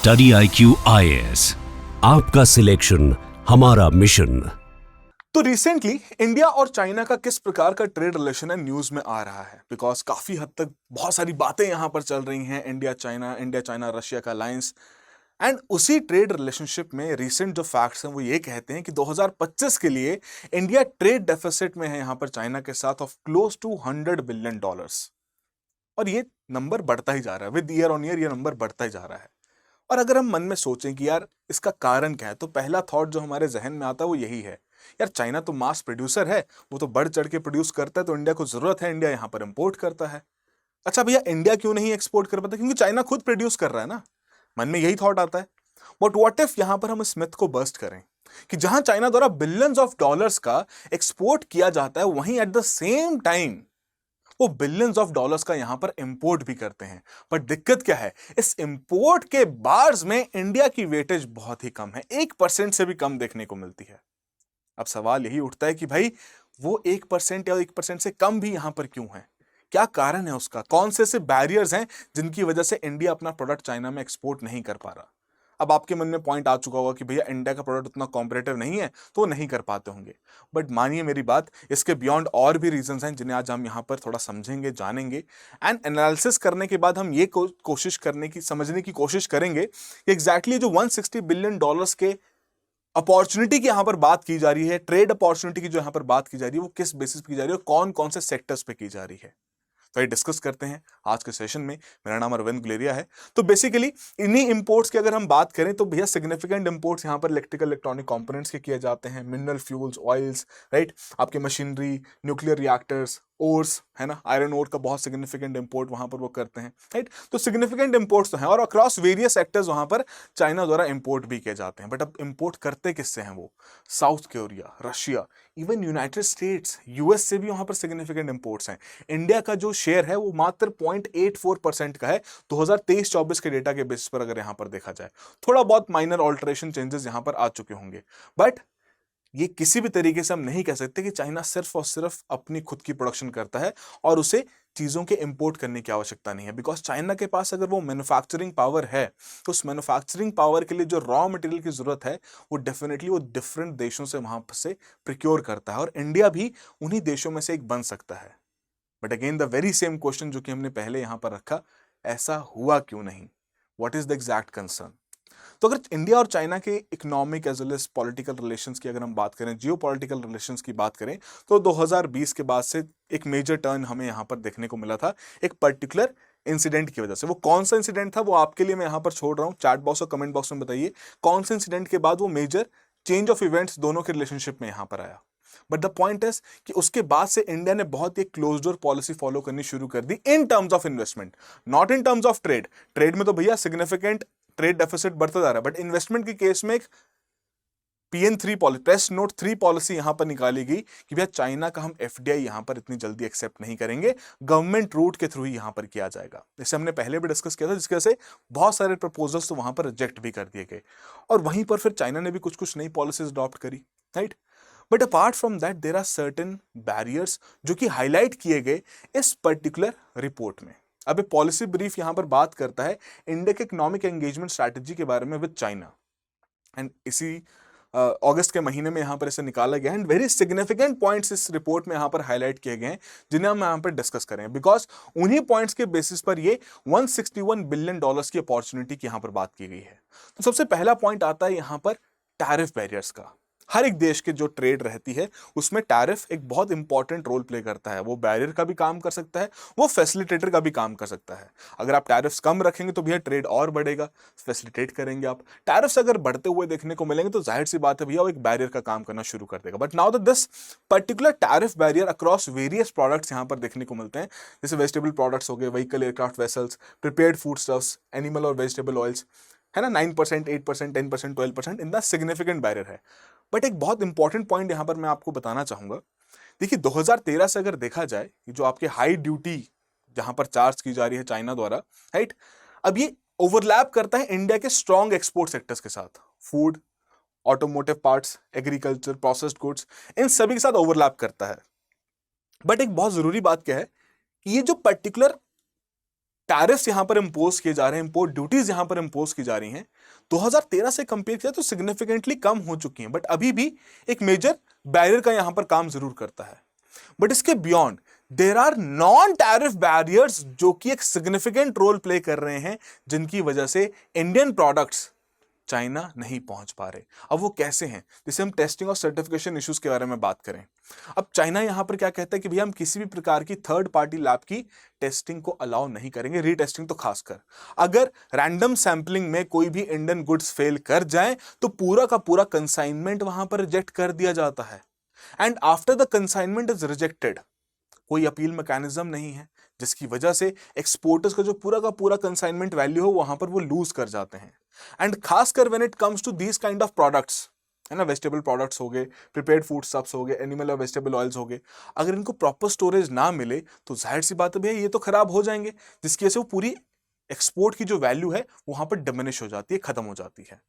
Study IQ IAS, आपका selection हमारा mission. तो रिसेंटली इंडिया और चाइना का किस प्रकार का ट्रेड रिलेशन है न्यूज में आ रहा है, बिकॉज काफी हद तक बहुत सारी बातें यहां पर चल रही हैं। इंडिया चाइना रशिया का अलायंस एंड उसी ट्रेड रिलेशनशिप में रिसेंट जो फैक्ट्स हैं वो ये कहते हैं कि 2025 के लिए इंडिया ट्रेड डेफिसिट में है यहां पर चाइना के साथ ऑफ क्लोज टू $100 बिलियन। और ये नंबर बढ़ता ही जा रहा है, विद ईयर ऑन ईयर ये नंबर बढ़ता ही जा रहा है। और अगर हम मन में सोचें कि यार इसका कारण क्या है, तो पहला थॉट जो हमारे जहन में आता है वो यही है, यार चाइना तो मास प्रोड्यूसर है, वो तो बढ़ चढ़ के प्रोड्यूस करता है, तो इंडिया को जरूरत है, इंडिया यहां पर इंपोर्ट करता है। अच्छा भैया, इंडिया क्यों नहीं एक्सपोर्ट कर पाता? क्योंकि चाइना खुद प्रोड्यूस कर रहा है ना। मन में यही थॉट आता है। बट व्हाट इफ यहां पर हम इस मिथ को बस्ट करें कि जहां चाइना द्वारा बिलियंस ऑफ डॉलर्स का एक्सपोर्ट किया जाता है, वहीं एट द सेम टाइम वो बिलियंस ऑफ डॉलर्स का यहां पर इंपोर्ट भी करते हैं। बट दिक्कत क्या है, इस इंपोर्ट के बार्स में इंडिया की वेटेज बहुत ही कम है, 1% से भी कम देखने को मिलती है। अब सवाल यही उठता है कि भाई वो 1% या 1% से कम भी यहां पर क्यों है? क्या कारण है उसका? कौन से बैरियर्स हैं जिनकी वजह से इंडिया अपना प्रोडक्ट चाइना में एक्सपोर्ट नहीं कर पा रहा? अब आपके मन में पॉइंट आ चुका होगा कि भैया इंडिया का प्रोडक्ट उतना कॉम्पिटेटिव नहीं है तो वो नहीं कर पाते होंगे। बट मानिए मेरी बात, इसके बियॉन्ड और भी रीजंस हैं जिन्हें आज हम यहाँ पर थोड़ा समझेंगे, जानेंगे एंड एनालिसिस करने के बाद हम ये कोशिश करने की, समझने की कोशिश करेंगे कि एग्जैक्टली जो $160 बिलियन के अपॉर्चुनिटी की यहां पर बात की जा रही है, ट्रेड अपॉर्चुनिटी की जो यहां पर बात की जा रही है, वो किस बेसिस पे की जा रही है और कौन कौन से सेक्टर्स पे की जा रही है। तो ये डिस्कस करते हैं आज के सेशन में। मेरा नाम अरविंद गुलेरिया है। तो बेसिकली इन्हीं इंपोर्ट्स की अगर हम बात करें तो भैया सिग्निफिकेंट इंपोर्ट्स यहां पर इलेक्ट्रिकल इलेक्ट्रॉनिक कंपोनेंट्स के किए जाते हैं, मिनरल फ्यूल्स, ऑयल्स, राइट, आपके मशीनरी, न्यूक्लियर रिएक्टर्स, ओर्स, है ना, आयरन ओर का बहुत सिग्निफिकेंट इंपोर्ट वहां पर वो करते हैं, राइट। तो सिग्निफिकेंट इंपोर्ट्स तो हैं और अक्रॉस वेरियस सेक्टर्स वहां पर चाइना द्वारा इंपोर्ट भी किए जाते हैं। बट अब इंपोर्ट करते किससे हैं वो? South Korea, Russia, even United states, US से भी वहां पर सिग्निफिकेंट इंपोर्ट्स हैं। इंडिया का जो शेयर है वो मात्र 0.84% का है 2023-24 के डेटा के बेसिस पर। अगर यहां पर देखा जाए, थोड़ा बहुत माइनर ऑल्टरेशन चेंजेस यहां पर आ चुके होंगे, बट ये किसी भी तरीके से हम नहीं कह सकते कि चाइना सिर्फ और सिर्फ अपनी खुद की प्रोडक्शन करता है और उसे चीजों के इंपोर्ट करने की आवश्यकता नहीं है। बिकॉज चाइना के पास अगर वो मैन्युफैक्चरिंग पावर है, तो उस मैन्युफैक्चरिंग पावर के लिए जो रॉ मटेरियल की जरूरत है वो डेफिनेटली वो डिफरेंट देशों से वहां से प्रिक्योर करता है, और इंडिया भी उन्हीं देशों में से एक बन सकता है। But again the very same question जो कि हमने पहले यहां पर रखा, ऐसा हुआ क्यों नहीं? What is the exact concern? तो अगर इंडिया और चाइना के economic as well as political relations की अगर हम बात करें, जियो पॉलिटिकल रिलेशंस की बात करें, तो 2020 के बाद से एक मेजर टर्न हमें यहां पर देखने को मिला था, एक पर्टिकुलर इंसिडेंट की वजह से। वो कौन सा इंसिडेंट था वो आपके लिए मैं यहां पर छोड़ रहा हूं, चैट बॉक्स और कमेंट बॉक्स में बताइए कौन से इंसिडेंट के बाद वो मेजर चेंज ऑफ इवेंट्स दोनों के रिलेशनशिप में यहां पर आया। बट द पॉइंट इज कि उसके बाद से इंडिया ने बहुत ही क्लोज डोर पॉलिसी फॉलो करनी शुरू कर दी in terms of investment, not in terms of trade. Trade में तो भैया सिग्निफिकेंट ट्रेड डेफिसिट बढ़ता जा रहा है, बट इन्वेस्टमेंट के केस में एक PN3 policy, press note 3 policy यहां पर निकाली गई कि भैया चाइना का हम FDI यहां पर इतनी जल्दी एक्सेप्ट नहीं करेंगे, गवर्नमेंट रूट के थ्रू ही यहां पर किया जाएगा। जैसे हमने पहले भी डिस्कस किया था, जिसकी वजह से बहुत सारे प्रपोजल्स तो वहां पर रिजेक्ट भी कर दिए गए, और वहीं पर फिर चाइना ने भी कुछ कुछ नई पॉलिसीज अडॉप्ट करी, right. But apart from that there are certain barriers जो कि हाईलाइट किए गए इस पर्टिकुलर रिपोर्ट में। अब ये पॉलिसी ब्रीफ यहां पर बात करता है इंडिया के इकोनॉमिक एंगेजमेंट स्ट्रैटेजी के बारे में विद चाइना, एंड इसी अगस्त के महीने में यहां पर इसे निकाला गया है। एंड वेरी सिग्निफिकेंट पॉइंट्स इस रिपोर्ट में यहां पर हाईलाइट किए गए हैं जिन्हें हम यहां पर डिस्कस करें, बिकॉज उन्हीं पॉइंट्स के बेसिस पर ये $161 बिलियन की अपॉर्चुनिटी की यहां पर बात की गई है। तो सबसे पहला पॉइंट आता है यहां पर टैरिफ बैरियर्स का। हर एक देश के जो ट्रेड रहती है उसमें टैरिफ एक बहुत इंपॉर्टेंट रोल प्ले करता है। वो बैरियर का भी काम कर सकता है, वो फैसिलिटेटर का भी काम कर सकता है। अगर आप टैरिफ्स कम रखेंगे तो भैया ट्रेड और बढ़ेगा, फैसिलिटेट करेंगे आप। टैरिफ्स अगर बढ़ते हुए देखने को मिलेंगे तो जाहिर सी बात है भैया वो एक बैरियर का काम करना शुरू कर देगा। But now this particular tariff barrier across various products यहां पर देखने को मिलते हैं, जैसे वेजिटेबल प्रोडक्ट्स हो गए, vehicle, aircraft vessels, prepared food stuffs, animal और वेजिटेबल ऑयल्स, है ना। 9%, 8%, 10%, 12% इतना सिग्निफिकेंट बैरियर है। बट एक बहुत इंपॉर्टेंट पॉइंट यहां पर मैं आपको बताना चाहूंगा। देखिए 2013 से अगर देखा जाए कि जो आपके हाई ड्यूटी जहां पर चार्ज की जा रही है चाइना द्वारा, राइट, अब ये ओवरलैप करता है इंडिया के स्ट्रॉन्ग एक्सपोर्ट सेक्टर्स के साथ। Food, automotive parts, agriculture, processed goods, इन सभी के साथ ओवरलैप करता है। बट एक बहुत जरूरी बात क्या है कि ये जो पर्टिकुलर टैरिफ्स यहां पर इंपोज किए जा रहे हैं, इंपोर्ट ड्यूटीज यहां पर इंपोज की जा रही हैं, 2013 से कंपेयर किया तो सिग्निफिकेंटली कम हो चुकी हैं, बट अभी भी एक मेजर बैरियर का यहां पर काम जरूर करता है। बट इसके beyond there are non tariff barriers जो कि एक सिग्निफिकेंट रोल प्ले कर रहे हैं, जिनकी वजह से इंडियन प्रोडक्ट्स चाइना नहीं पहुंच पा रहे। अब वो कैसे हैं, जैसे हम टेस्टिंग और सर्टिफिकेशन इश्यूज के बारे में बात करें। अब चाइना यहां पर क्या कहता है कि भैया हम किसी भी प्रकार की थर्ड पार्टी लैब की टेस्टिंग को अलाउ नहीं करेंगे, रीटेस्टिंग तो खासकर। अगर रैंडम सैंपलिंग में कोई भी इंडियन गुड्स फेल कर जाए तो पूरा का पूरा कंसाइनमेंट वहां पर रिजेक्ट कर दिया जाता है। And after the consignment is rejected, कोई अपील मैकेनिज्म नहीं है, जिसकी वजह से एक्सपोर्टर्स का जो पूरा का पूरा कंसाइनमेंट वैल्यू हो वहां पर वो लूज कर जाते हैं। एंड खासकर when it comes to these kind of products, है ना, वेजिटेबल प्रोडक्ट्स हो गए, प्रिपेयर्ड फूड स्टफ्स हो गए, एनिमल और वेजिटेबल ऑयल्स हो गए, अगर इनको प्रॉपर स्टोरेज ना मिले तो जाहिर सी बात है भैया ये तो खराब हो जाएंगे, जिसकी वजह से वो पूरी एक्सपोर्ट की जो वैल्यू है वहां पर डिमिनिश हो जाती है, खत्म हो जाती है।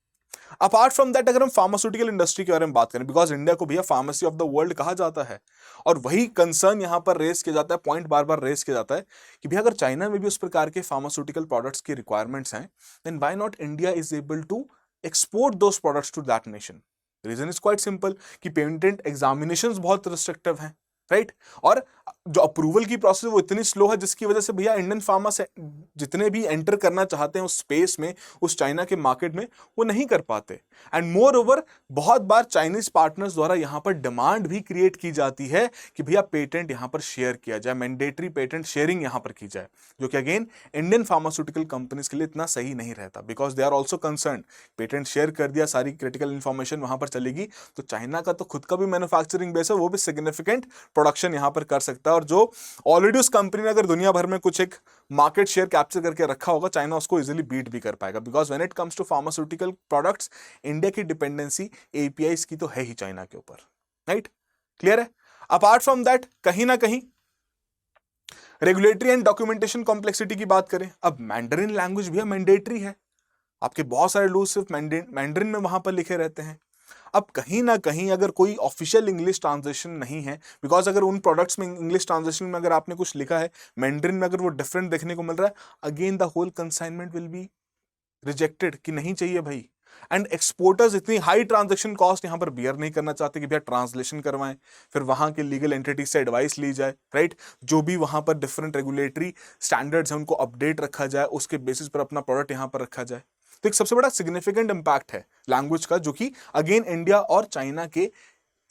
अपार्ट फ्रॉम दैट, अगर हम फार्मास्यूटिकल इंडस्ट्री के बारे में बात करें, बिकॉज इंडिया को भैया फार्मेसी ऑफ द वर्ल्ड कहा जाता है, और वही कंसर्न यहां पर रेस किया जाता है, पॉइंट बार बार रेस किया जाता है कि भैया अगर चाइना में भी उस प्रकार के फार्मास्यूटिकल प्रोडक्ट्स की रिक्वायरमेंट्स हैं, then why not India is able to export those products to that nation. Reason is quite simple कि पेटेंट एग्जामिनेशंस बहुत रिस्ट्रिक्टिव हैं, राइट, और जो अप्रूवल की प्रोसेस वो इतनी स्लो है, जिसकी वजह से भैया इंडियन फार्मा से जितने भी एंटर करना चाहते हैं उस स्पेस में, उस चाइना के मार्केट में, वो नहीं कर पाते। एंड मोर ओवर बहुत बार चाइनीज पार्टनर्स द्वारा यहां पर डिमांड भी क्रिएट की जाती है कि भैया पेटेंट यहां पर शेयर किया जाए, मैंडेटरी पेटेंट शेयरिंग यहां पर की जाए, जो कि अगेन इंडियन फार्मास्यूटिकल कंपनीज के लिए इतना सही नहीं रहता, because they are also concern, patent share कर दिया, सारी क्रिटिकल इंफॉर्मेशन वहां पर चलेगी तो चाइना का तो खुद का भी मैन्युफैक्चरिंग बेस है, वो भी सिग्निफिकेंट प्रोडक्शन यहां पर कर सकता है, और जो ऑलरेडी उस कंपनी ने अगर दुनिया भर में कुछ एक मार्केट शेयर कैप्चर करके रखा होगा, चाइना उसको इजीली बीट भी कर पाएगा, because when it comes to pharmaceutical products India की डिपेंडेंसी एपीआईज की तो है ही चाइना के ऊपर, राइट, क्लियर है। अपार्ट फ्रॉम दैट, कहीं ना कहीं रेगुलेटरी एंड डॉक्यूमेंटेशन कॉम्प्लेक्सिटी की बात करें, अब मैंडरिन लैंग्वेज भी मैंडेटरी है, आपके बहुत सारे रूल्स सिर्फ मैंडरिन में वहां पर लिखे रहते हैं। अब कहीं ना कहीं अगर कोई ऑफिशियल इंग्लिश ट्रांसलेशन नहीं है, बिकॉज अगर उन प्रोडक्ट्स में इंग्लिश ट्रांसलेशन में अगर आपने कुछ लिखा है, मैंडरिन में अगर वो डिफरेंट देखने को मिल रहा है, again the whole consignment will be rejected कि नहीं चाहिए भाई। एंड एक्सपोर्टर्स इतनी हाई ट्रांजेक्शन कॉस्ट यहां पर बियर नहीं करना चाहते कि भैया ट्रांसलेशन करवाएं, फिर वहां के लीगल एंटिटी से एडवाइस ली जाए, राइट, जो भी वहां पर डिफरेंट रेगुलेटरी स्टैंडर्ड्स हैं उनको अपडेट रखा जाए, उसके बेसिस पर अपना प्रोडक्ट यहां पर रखा जाए। तो एक सबसे बड़ा सिग्निफिकेंट इंपैक्ट है लैंग्वेज का, जो कि अगेन इंडिया और चाइना के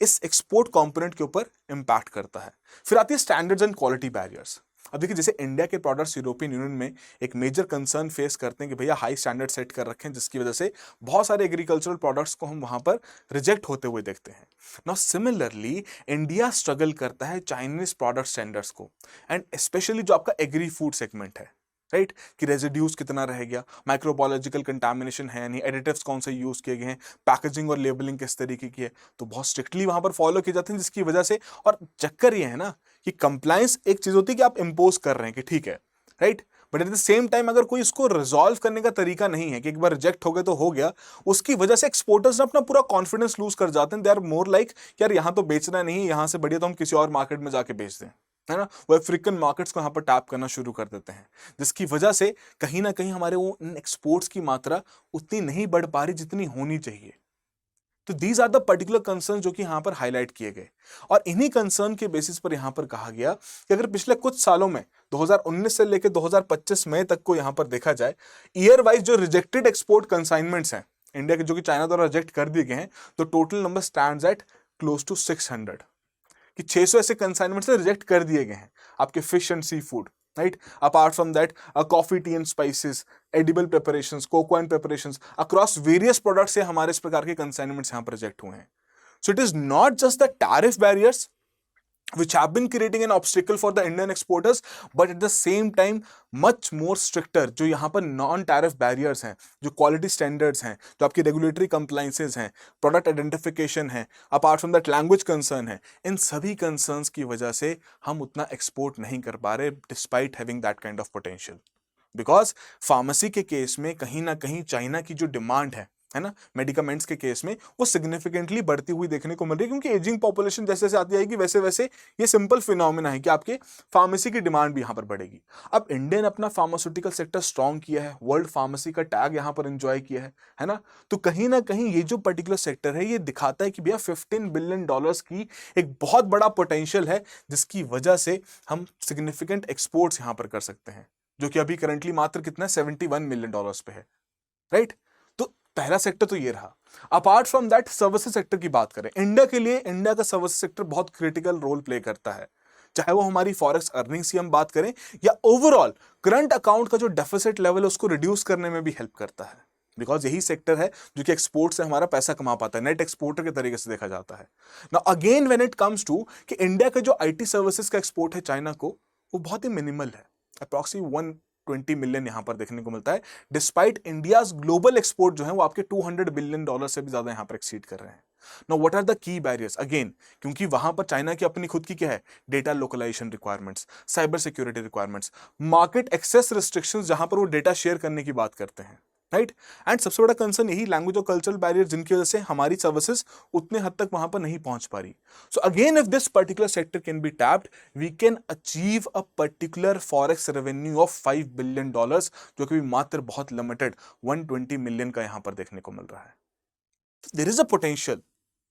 इस एक्सपोर्ट कंपोनेंट के ऊपर इंपैक्ट करता है। फिर आती है स्टैंडर्ड्स एंड क्वालिटी बैरियर्स। अब देखिए, जैसे इंडिया के प्रोडक्ट्स यूरोपियन यूनियन में एक मेजर कंसर्न फेस करते हैं कि भैया हाई स्टैंडर्ड सेट कर रखे हैं, जिसकी वजह से बहुत सारे एग्रीकल्चरल प्रोडक्ट्स को हम वहां पर रिजेक्ट होते हुए देखते हैं। नाउ सिमिलरली इंडिया स्ट्रगल करता है चाइनीज प्रोडक्ट स्टैंडर्ड्स को, एंड स्पेशली जो आपका एग्री फूड सेगमेंट है, राइट, कि रेजिड्यूज कितना रह गया, माइक्रोबायोलॉजिकल कंटामिनेशन है नहीं, एडिटिव्स कौन से यूज किए गए हैं, पैकेजिंग और लेबलिंग किस तरीके की है, तो बहुत स्ट्रिक्टली वहां पर फॉलो किए जाते हैं, जिसकी वजह से, और चक्कर ये है ना कि कंप्लायंस एक चीज होती है कि आप इंपोज कर रहे हैं कि ठीक है, right, but at the same time अगर कोई इसको रिजॉल्व करने का तरीका नहीं है कि एक बार रिजेक्ट हो गए तो हो गया, उसकी वजह से एक्सपोर्टर्स ने अपना पूरा कॉन्फिडेंस लूज कर जाते हैं। दे आर मोर लाइक यार यहाँ तो बेचना नहीं, यहाँ से बढ़िया तो हम किसी और मार्केट में जाके बेच दें, है ना, वो अफ्रीकन मार्केट्स को यहाँ पर टैप करना शुरू कर देते हैं, जिसकी वजह से कहीं ना कहीं हमारे वो एक्सपोर्ट्स की मात्रा उतनी नहीं बढ़ पा रही जितनी होनी चाहिए। तो these are the particular concern जो कि यहां पर हाईलाइट किए गए, और इन्हीं कंसर्न के बेसिस पर यहां पर कहा गया कि अगर पिछले कुछ सालों में 2019 से लेकर 2025 मई तक को यहां पर देखा जाए, ईयर वाइज जो रिजेक्टेड एक्सपोर्ट कंसाइनमेंट्स हैं इंडिया के, जो कि चाइना द्वारा रिजेक्ट कर दिए गए हैं, तो total number stands at close to 600, कि 600 ऐसे कंसाइनमेंट्स रिजेक्ट कर दिए गए हैं आपके fish and seafood, right. Apart from that coffee, tea and spices, edible preparations, cocoa and preparations across various products से हमारे इस प्रकार के कंसाइनमेंट्स यहां पर रिजेक्ट हुए हैं। So it is not just the tariff barriers which have been creating an obstacle for the Indian exporters, but at the same time much more stricter जो यहाँ पर नॉन टैरिफ बैरियर्स हैं, जो quality standards हैं, जो आपकी regulatory compliances हैं, product identification है, apart from that language concern है, इन सभी कंसर्न्स की वजह से हम उतना एक्सपोर्ट नहीं कर पा रहे despite having that kind of potential. Because pharmacy के केस में कहीं ना कहीं चाइना की जो डिमांड है है ना, मेडिकामेंट्स के केस में वो सिग्निफिकेंटली बढ़ती हुई देखने को मिल रही है, क्योंकि एजिंग पॉपुलेशन जैसे जैसे आती जाएगी वैसे वैसे ये सिंपल फिनोमेना है कि आपके फार्मेसी की डिमांड भी यहाँ पर बढ़ेगी। अब इंडियन अपना फार्मास्यूटिकल सेक्टर स्ट्रॉन्ग किया है, वर्ल्ड फार्मेसी का टैग यहाँ पर एंजॉय किया है ना, तो कहीं ना कहीं ये जो पर्टिकुलर सेक्टर है ये दिखाता है कि भैया $15 बिलियन की एक बहुत बड़ा पोटेंशियल है, जिसकी वजह से हम सिग्निफिकेंट एक्सपोर्ट्स यहाँ पर कर सकते हैं, जो कि अभी करंटली मात्र कितना $71 मिलियन पे है, राइट। तो पहला सेक्टर तो ये रहा। Apart from that services sector की बात करें, इंडिया के लिए इंडिया का सर्विस सेक्टर बहुत क्रिटिकल रोल प्ले करता है, चाहे वो हमारी फॉरेक्स अर्निंग्स की हम बात करें या ओवरऑल करंट अकाउंट का जो डेफिसिट लेवल है उसको रिड्यूस करने में भी हेल्प करता है, बिकॉज यही सेक्टर है जो कि एक्सपोर्ट से हमारा पैसा कमा पाता है, नेट एक्सपोर्टर के तरीके से देखा जाता है। Now again when it comes to कि इंडिया का जो आईटी सर्विसेज का एक्सपोर्ट है चाइना को, वो बहुत ही मिनिमल है, अप्रॉक्सीमेटली 120 मिलियन यहां पर देखने को मिलता है, डिस्पाइट इंडियाज ग्लोबल एक्सपोर्ट जो है वो आपके $200 बिलियन से भी ज्यादा यहां पर एक्सीड कर रहे हैं। Now what are the key barriers? Again क्योंकि वहां पर चाइना की अपनी खुद की क्या है, data localisation requirements, cyber security requirements, market access restrictions जहां पर वो डेटा शेयर करने की बात करते हैं, राइट। एंड सबसे बड़ा कंसर्न यही लैंग्वेज और कल्चरल बैरियर, जिनकी वजह से हमारी सर्विसेज उतने हद तक वहां पर नहीं पहुंच पा रही। So again if this particular sector can be tapped, we can achieve a particular forex revenue of $5 billion, जो कि मात्र बहुत लिमिटेड 120 मिलियन का यहां पर देखने को मिल रहा है। There is a potential,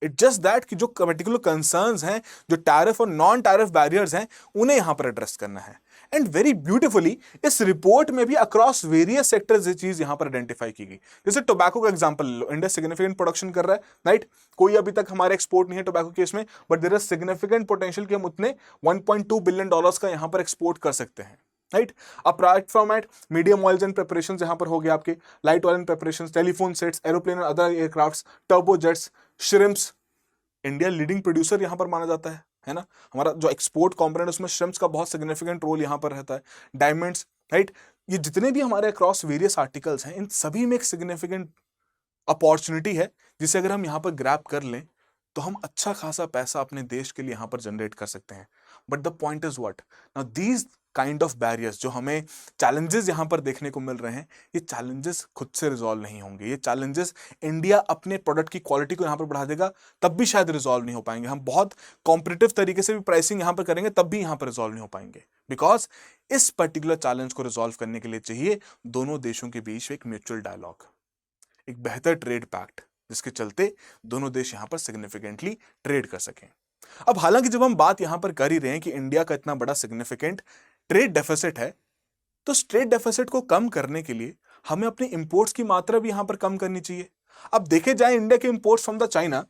it just that कि जो पर्टिकुलर कंसर्न्स हैं, जो टैरिफ और नॉन टैरिफ बैरियर्स हैं, उन्हें यहां पर एड्रेस करना है। एंड वेरी ब्यूटीफुली इस रिपोर्ट में भी अक्रॉस वेरियस सेक्टर्स ये चीज यहां पर आइडेंटिफाई की गई। जैसे टोबैको का एग्जांपल लो, इंडिया सिग्निफिकेंट प्रोडक्शन कर रहा है, राइट, कोई अभी तक हमारे एक्सपोर्ट नहीं है टोबैको केस में, but there is significant potential कि हम उतने $1.2 बिलियन का यहां पर एक्सपोर्ट कर सकते हैं, right. Apart from at medium oils and preparation यहां पर हो गया आपके, light oil and preparation, telephone sets, aeroplane और other aircrafts, turbojets, shrimps, India leading producer यहां पर माना जाता है ना, हमारा जो एक्सपोर्ट कंपोनेंट उसमें श्रिम्प्स का बहुत सिग्निफिकेंट रोल यहां पर रहता है, डायमंड्स, राइट। ये जितने भी हमारे अक्रॉस वेरियस आर्टिकल्स हैं, इन सभी में एक सिग्निफिकेंट अपॉर्चुनिटी है, जिसे अगर हम यहां पर ग्रैब कर लें तो हम अच्छा खासा पैसा अपने देश के लिए यहां पर जनरेट कर सकते हैं। But the point is what, now these kind of barriers जो हमें चैलेंजेस यहां पर देखने को मिल रहे हैं, ये चैलेंजेस खुद से रिजॉल्व नहीं होंगे। ये चैलेंजेस इंडिया अपने प्रोडक्ट की क्वालिटी को यहां पर बढ़ा देगा तब भी शायद रिजॉल्व नहीं हो पाएंगे, हम बहुत कॉम्पिटिटिव तरीके से भी प्राइसिंग यहां पर करेंगे तब भी यहां पर रिजॉल्व नहीं हो पाएंगे, बिकॉज इस पर्टिकुलर चैलेंज को रिजॉल्व करने के लिए चाहिए दोनों देशों के बीच एक म्यूचुअल डायलॉग, एक बेहतर ट्रेड पैक्ट, जिसके चलते दोनों देश यहां पर सिग्निफिकेंटली ट्रेड कर सकें। अब हालांकि जब हम बात यहां पर कर ही रहे हैं कि इंडिया का इतना बड़ा सिग्निफिकेंट ट्रेड डेफिसिट है, तो इस ट्रेड डेफिसिट को कम करने के लिए हमें अपने इंपोर्ट्स की मात्रा भी यहां पर कम करनी चाहिए। अब देखे जाए इंडिया के इंपोर्ट्स फ्रॉम द चाइना,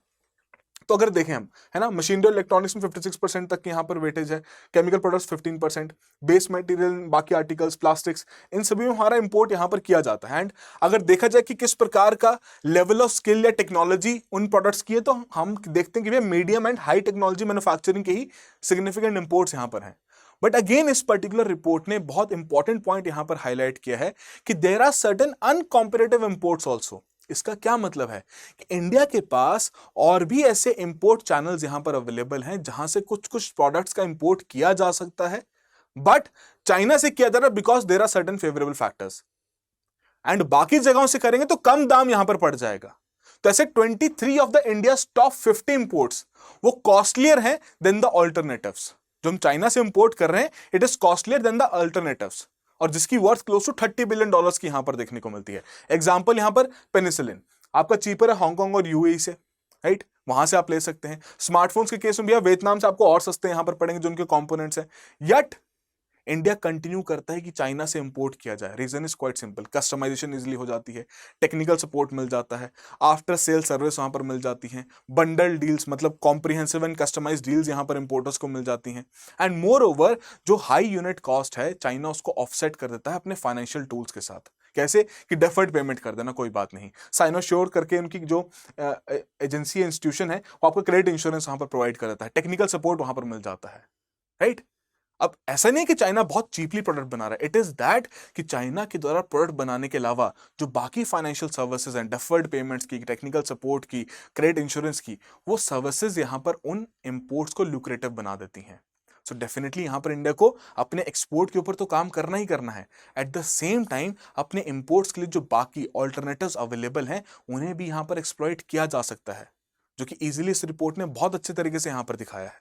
तो अगर देखें हम, है ना, मशीनरी और इलेक्ट्रॉनिक्स में 56% तक यहाँ पर वेटेज है, केमिकल प्रोडक्ट्स 15%, बेस मटेरियल, बाकी आर्टिकल्स, प्लास्टिक्स, इन सभी में हमारा इंपोर्ट यहाँ पर किया जाता है। एंड अगर देखा जाए कि किस प्रकार का लेवल ऑफ स्किल या टेक्नोलॉजी उन प्रोडक्ट्स की है, तो हम देखते हैं कि medium and high technology manufacturing के ही सिग्निफिकेंट इंपोर्ट्स यहाँ पर हैं। बट अगेन इस पर्टिकुलर रिपोर्ट ने बहुत इंपॉर्टेंट पॉइंट यहां पर हाईलाइट किया है कि there are certain uncompetitive imports also. इसका क्या मतलब है कि इंडिया के पास और भी ऐसे इंपोर्ट चैनल्स यहां पर अवेलेबल हैं जहां से कुछ कुछ प्रोडक्ट्स का इंपोर्ट किया जा सकता है, बट चाइना से किया जा रहा है because there are certain favourable factors, and बाकी जगहों से करेंगे तो कम दाम यहां पर पड़ जाएगा। तो ऐसे 23 of the India top 50 imports वो कॉस्टलियर हैं देन द ऑल्टरनेटिव्स। जो हम चाइना से इंपोर्ट कर रहे हैं, it is costlier then the alternatives, और जिसकी वर्थ क्लोज टू $30 बिलियन की यहां पर देखने को मिलती है। एग्जांपल यहां पर पेनिसिलिन आपका चीपर है हांगकांग और यूएई से, राइट, वहां से आप ले सकते हैं। स्मार्टफोन्स के केस में भैया वियतनाम से आपको और सस्ते यहां पर पड़ेंगे जो उनके कंपोनेंट्स हैं, यट इंडिया कंटिन्यू करता है कि चाइना से इंपोर्ट किया जाए। Reason is quite simple, customisation easily हो जाती है, टेक्निकल सपोर्ट मिल जाता है, आफ्टर सेल सर्विस वहां पर मिल जाती है, बंडल डील्स मतलब कॉम्प्रिहेंसिव एंड कस्टमाइज्ड डील्स यहां पर इंपोर्टर्स को मिल जाती हैं, एंड मोर ओवर जो हाई यूनिट कॉस्ट है चाइना उसको ऑफसेट कर देता है अपने फाइनेंशियल टूल्स के साथ। कैसे कि डेफर्ड पेमेंट कर देना, कोई बात नहीं, साइनोश्योर करके उनकी जो एजेंसी इंस्टीट्यूशन है वो आपको क्रेडिट इंश्योरेंस वहां पर प्रोवाइड कर देता है, टेक्निकल सपोर्ट वहां पर मिल जाता है, राइट। अब ऐसा नहीं कि चाइना बहुत चीपली प्रोडक्ट बना रहा है, इट इज दैट कि चाइना के द्वारा प्रोडक्ट बनाने के अलावा जो बाकी फाइनेंशियल सर्विसेज हैं, डेफर्ड पेमेंट्स की, टेक्निकल सपोर्ट की, क्रेडिट इंश्योरेंस की, वो सर्विसेज यहां पर उन इंपोर्ट्स को ल्यूक्रेटिव बना देती हैं। सो डेफिनेटली यहाँ पर इंडिया को अपने एक्सपोर्ट के ऊपर तो काम करना ही करना है, एट द सेम टाइम अपने इंपोर्ट्स के लिए जो बाकी ऑल्टरनेटिव्स अवेलेबल हैं उन्हें भी यहाँ पर एक्सप्लॉइट किया जा सकता है, जो कि इजीली इस रिपोर्ट ने बहुत अच्छे तरीके से यहाँ पर दिखाया है।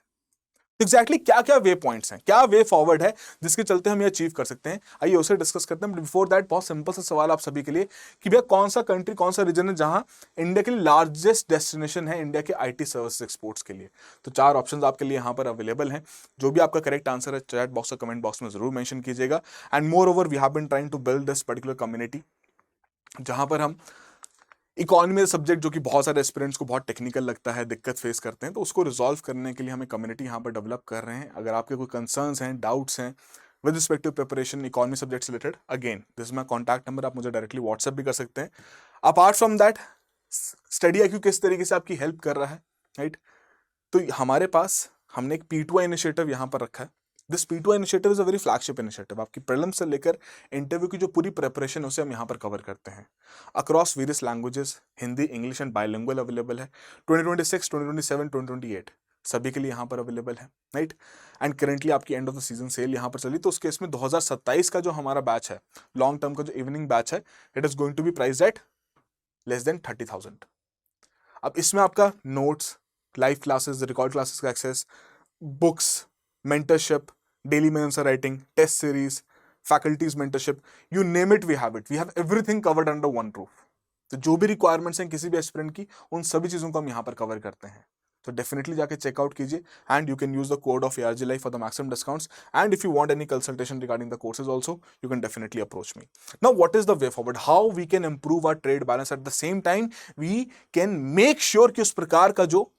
एग्जैक्टली क्या क्या वे पॉइंट्स हैं, क्या वे फॉरवर्ड है जिसके चलते हम ये अचीव कर सकते हैं, आइए उसे डिस्कस करते हैं। बिफोर दैट बहुत सिंपल सा सवाल आप सभी के लिए कि भैया कौन सा कंट्री, कौन सा रीजन है जहां इंडिया के लिए लार्जेस्ट डेस्टिनेशन है इंडिया के आईटी सर्विस एक्सपोर्ट्स के लिए। तो 4 ऑप्शंस आपके लिए यहां पर अवेलेबल हैं। जो भी आपका करेक्ट आंसर है चैट बॉक्स और कमेंट बॉक्स में जरूर मेंशन कीजिएगा। And moreover we have been trying to build this particular community जहां पर हम इकोनॉमी सब्जेक्ट जो कि बहुत सारे एस्पिरेंट्स को बहुत टेक्निकल लगता है, दिक्कत फेस करते हैं, तो उसको रिजॉल्व करने के लिए हमें कम्युनिटी यहाँ पर डेवलप कर रहे हैं। अगर आपके कोई कंसर्न्स हैं, डाउट्स हैं with respect to preparation economy subject से related, again this is my contact number, आप मुझे डायरेक्टली व्हाट्सएप भी कर सकते हैं। Apart from that study IQ किस तरीके से आपकी हेल्प कर रहा है, राइट? तो हमारे पास हमने एक P2I इनिशिएटिव यहाँ पर रखा है। This P2I initiative is a very flagship initiative. आपकी प्रीलिम्स से लेकर इंटरव्यू की जो पूरी प्रिपरेशन है उसे हम यहाँ पर कवर करते हैं across various languages, Hindi, English and bilingual available है। 2026, 2027, 2028 सभी के लिए यहाँ पर अवेलेबल है, राइट? एंड करेंटली आपकी end of the season cell यहाँ पर चली, तो उस केस में 2027 का जो हमारा बैच है, लॉन्ग टर्म का जो इवनिंग बैच है, it is going to be priced at less than 30,000। अब इसमें आपका notes, live classes, record classes का एक्सेस, बुक्स, मेंटरशिप, डेली में answer writing, test series, faculties mentorship, you name it we have it, we have everything covered under one roof. तो जो भी requirements हैं किसी भी एस्पिरेंट की, उन सभी चीजों को हम यहाँ पर कवर करते हैं। तो डेफिनेटली जाके चेकआउट कीजिए and you can use the code of ARG Life for the maximum discounts. And if you want any consultation regarding the courses also, you can definitely approach me. Now what is the way forward, how we can improve our trade balance, at the same time we can make sure कि उस प्रकार का जो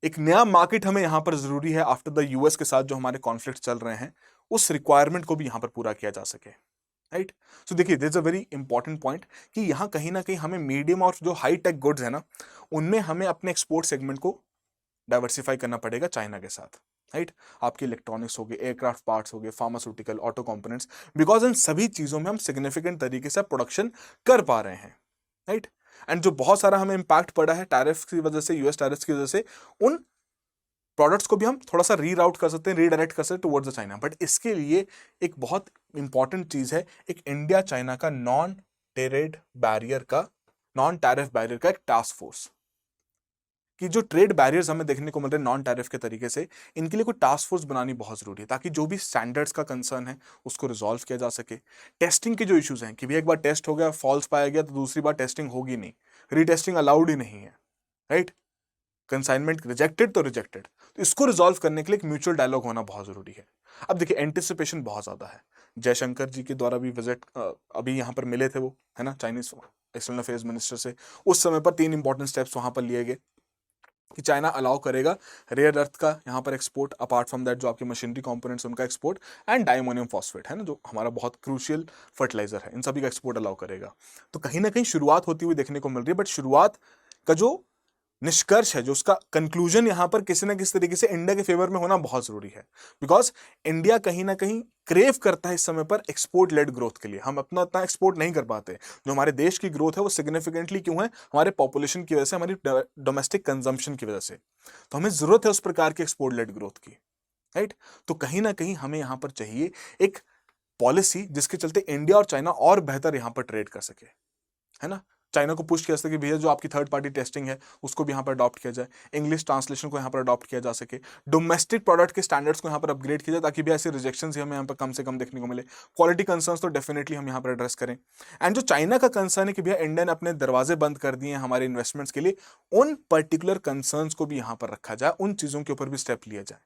एक नया market हमें यहां पर जरूरी है आफ्टर द US के साथ जो हमारे कॉन्फ्लिक्ट चल रहे हैं, उस रिक्वायरमेंट को भी यहां पर पूरा किया जा सके, राइट? सो देखिए this is a very important point कि यहां कहीं ना कहीं हमें मीडियम और जो हाई टेक गुड्स है ना, उनमें हमें अपने एक्सपोर्ट सेगमेंट को डाइवर्सिफाई करना पड़ेगा चाइना के साथ, राइट? आपके इलेक्ट्रॉनिक्स हो गए, एयरक्राफ्ट पार्ट्स हो गए, pharmaceutical, auto components, because in सभी चीजों में हम सिग्निफिकेंट तरीके से प्रोडक्शन कर पा रहे हैं, राइट? एंड जो बहुत सारा हमें इंपैक्ट पड़ा है टैरिफ की वजह से, US टैरिफ की वजह से, उन प्रोडक्ट्स को भी हम थोड़ा सा रीराउट कर सकते हैं, रीडायरेक्ट कर सकते हैं टुवर्ड्स द चाइना। बट इसके लिए एक बहुत इंपॉर्टेंट चीज है, एक इंडिया चाइना का नॉन टैरिफ बैरियर का एक टास्क फोर्स, कि जो ट्रेड बैरियर्स हमें देखने को मिल रहे हैं नॉन टैरिफ के तरीके से, इनके लिए कोई टास्क फोर्स बनानी बहुत जरूरी है, ताकि जो भी स्टैंडर्ड्स का कंसर्न है उसको रिजॉल्व किया जा सके। टेस्टिंग के जो इश्यूज हैं कि भी एक बार टेस्ट हो गया, फॉल्स पाया गया, तो दूसरी बार टेस्टिंग होगी नहीं, रीटेस्टिंग अलाउड ही नहीं है, राइट? कंसाइनमेंट रिजेक्टेड तो रिजेक्टेड। तो इसको रिजॉल्व करने के लिए एक म्यूचुअल डायलॉग होना बहुत जरूरी है। अब देखिए एंटिसिपेशन बहुत ज्यादा है, जयशंकर जी के द्वारा भी विजिट अभी यहाँ पर मिले थे वो, है ना, चाइनीज एक्सटर्नल अफेयर्स मिनिस्टर से। उस समय पर 3 इंपॉर्टेंट स्टेप्स वहां पर लिए गए कि चाइना अलाउ करेगा रेयर अर्थ का यहाँ पर एक्सपोर्ट, अपार्ट फ्रॉम दैट जो आपके मशीनरी कंपोनेंट्स उनका एक्सपोर्ट, एंड डायमोनियम फॉस्फेट है ना, जो हमारा बहुत क्रूशियल फर्टिलाइजर है, इन सभी का एक्सपोर्ट अलाउ करेगा। तो कहीं ना कहीं शुरुआत होती हुई देखने को मिल रही है, बट शुरुआत का जो निष्कर्ष है, जो उसका कंक्लूजन यहां पर किसी ना किसी तरीके से इंडिया के फेवर में होना बहुत जरूरी है, बिकॉज इंडिया कहीं ना कहीं क्रेव करता है इस समय पर एक्सपोर्ट लेड ग्रोथ के लिए। हम अपना इतना एक्सपोर्ट नहीं कर पाते, जो हमारे देश की ग्रोथ है वो सिग्निफिकेंटली क्यों है, हमारे पॉपुलेशन की वजह से, हमारी डोमेस्टिक कंजम्पशन की वजह से। तो हमें जरूरत है उस प्रकार की एक्सपोर्ट लेड ग्रोथ की, राइट? तो कहीं ना कहीं हमें यहां पर चाहिए एक पॉलिसी जिसके चलते इंडिया और चाइना और बेहतर यहां पर ट्रेड कर सके, है ना? चाइना को पुश किया सके कि भैया जो आपकी थर्ड पार्टी टेस्टिंग है उसको भी यहाँ पर अडॉप्ट किया जाए, इंग्लिश ट्रांसलेशन को यहाँ पर अडॉप्ट किया जा सके, डोमेस्टिक प्रोडक्ट के स्टैंडर्ड्स को यहाँ पर अपग्रेड किया जाए, ताकि भी ऐसे रिजेक्शंस ही हमें यहाँ पर कम से कम देखने को मिले। क्वालिटी कंसर्न्स तो डेफिनेटली हम यहाँ पर एड्रेस करें। एंड जो चाइना का कंसर्न है कि भैया इंडिया ने अपने दरवाजे बंद कर दिए हैं हमारे इन्वेस्टमेंट्स के लिए, उन पर्टिकुलर कंसर्न्स को भी यहाँ पर रखा जाए, उन चीज़ों के ऊपर भी स्टेप लिया जाए।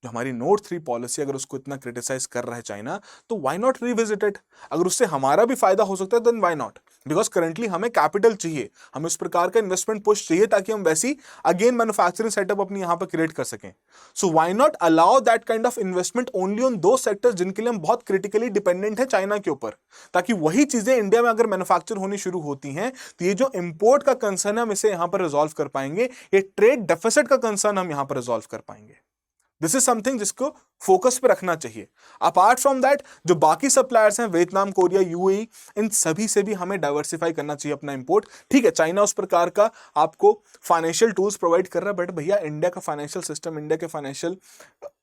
जो हमारी नोट 3 पॉलिसी अगर उसको इतना क्रिटिसाइज कर रहा है चाइना, तो व्हाई नॉट रिविजिट इट? अगर उससे हमारा भी फायदा हो सकता है then why not? Because currently हमें कैपिटल चाहिए, हमें उस प्रकार का इन्वेस्टमेंट पुश चाहिए ताकि हम वैसी अगेन मैन्युफैक्चरिंग सेटअप अपनी यहां पर क्रिएट कर सकें। So why not allow that kind of investment only on दो सेक्टर्स जिनके लिए हम बहुत क्रिटिकली डिपेंडेंट है चाइना के ऊपर, ताकि वही चीजें इंडिया में अगर मैन्युफैक्चर होनी शुरू होती हैं तो ये जो इंपोर्ट का कंसर्न है हम इसे यहां पर रिजॉल्व कर पाएंगे, ये ट्रेड डेफिसिट का कंसर्न हम यहां पर रिजॉल्व कर पाएंगे। दिस इज समथिंग जिसको फोकस पे रखना चाहिए। अपार्ट फ्रॉम दैट, जो बाकी सप्लायर्स हैं, वियतनाम, कोरिया, यूएई, इन सभी से भी हमें डाइवर्सिफाई करना चाहिए अपना इंपोर्ट। ठीक है, चाइना उस प्रकार का आपको फाइनेंशियल टूल्स प्रोवाइड कर रहा है, बट भैया इंडिया का फाइनेंशियल सिस्टम, इंडिया के फाइनेंशियल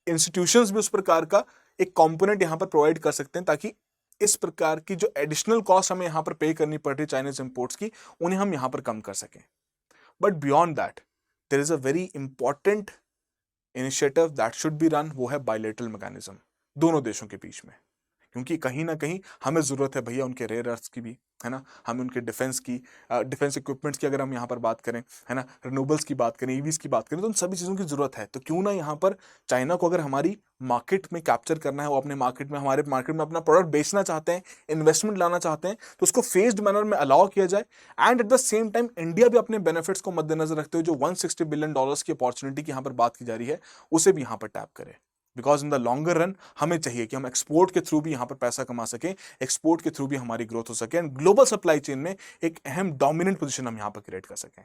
इंस्टीट्यूशंस भी उस प्रकार का एक कंपोनेंट यहां पर प्रोवाइड कर सकते हैं, ताकि इस प्रकार की जो एडिशनल कॉस्ट हमें यहां पर पे करनी पड़ रही है चाइनीज इंपोर्ट्स की, उन्हें हम यहां पर कम कर सकें। But beyond that there is a very important initiative that should be run, वो है बायलैटरल मैकेनिज्म दोनों देशों के बीच में। क्योंकि कहीं ना कहीं हमें जरूरत है भैया उनके रेयर अर्थ्स की भी, है ना, हमें उनके डिफेंस की, डिफेंस इक्विपमेंट्स की अगर हम यहाँ पर बात करें, है ना, रिन्यूएबल्स की बात करें, ईवीज की बात करें, तो उन सभी चीज़ों की जरूरत है। तो क्यों ना यहाँ पर चाइना को अगर हमारी मार्केट में कैप्चर करना है, वो अपने मार्केट में, हमारे मार्केट में अपना प्रोडक्ट बेचना चाहते हैं, इन्वेस्टमेंट लाना चाहते हैं, तो उसको फेस्ड मैनर में अलाउ किया जाए। And eight the same time India भी अपने बेनिफिट्स को मद्देनजर रखते हुए जो $160 बिलियन की अपॉर्चुनिटी की यहाँ पर बात की जा रही है, उसे भी यहाँ पर टैप करे। Because in the longer run हमें चाहिए कि हम एक्सपोर्ट के थ्रू भी यहाँ पर पैसा कमा सकें, एक्सपोर्ट के थ्रू भी हमारी ग्रोथ हो सके, एंड ग्लोबल सप्लाई चेन में एक अहम डोमिनेंट पोजीशन हम यहाँ पर क्रिएट कर सकें।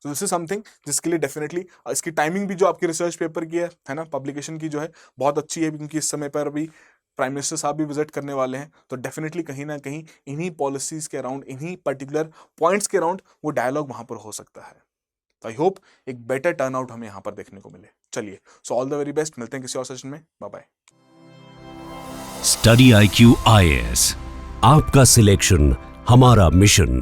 सो दिस इज समथिंग जिसके लिए डेफिनेटली इसकी टाइमिंग भी जो आपकी रिसर्च पेपर की है ना, पब्लिकेशन की जो है, बहुत अच्छी है, क्योंकि इस समय पर अभी प्राइम मिनिस्टर साहब भी विजिट करने वाले हैं। तो डेफिनेटली कहीं ना कहीं इन्हीं पॉलिसीज के अराउंड, इन्हीं पर्टिकुलर पॉइंट्स के अराउंड वो डायलॉग वहां पर हो सकता है। तो आई होप एक बेटर टर्नआउट हमें यहाँ पर देखने को मिले। चलिए, so all the very best, मिलते हैं किसी और सेशन में, bye bye. Study IQ IAS, आपका सिलेक्शन हमारा मिशन।